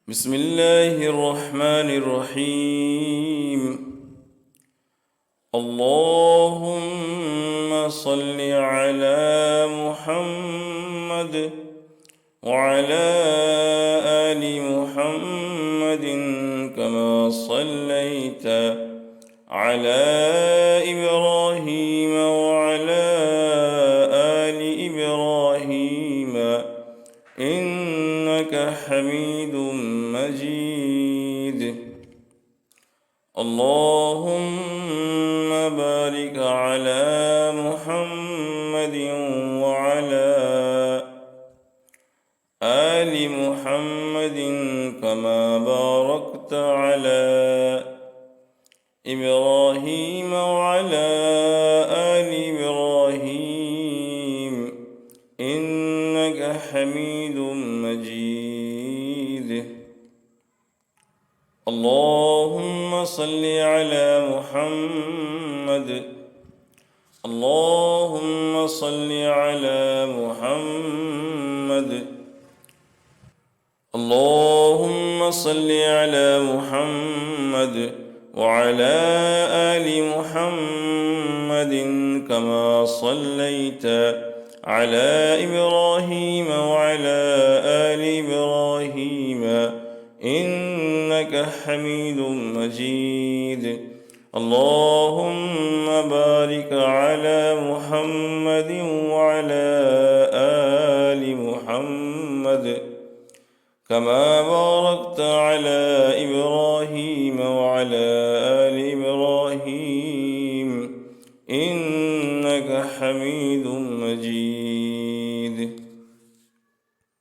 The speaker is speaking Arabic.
بسم الله الرحمن الرحيم. اللهم صل على محمد وعلى آل محمد كما صليت على إبراهيم وعلى آل إبراهيم إنك حميد مجيد. اللهم بارك على محمد وعلى آل محمد كما باركت على إبراهيم وعلى آل إبراهيم إنك حميد مجيد. اللهم صل على محمد. اللهم صل على محمد. اللهم صل على محمد وعلى آل محمد كما صليت على إبراهيم وعلى آل إبراهيم إنك حميد مجيد. اللهم بارك على محمد وعلى آل محمد كما باركت على إبراهيم وعلى آل إبراهيم إنك حميد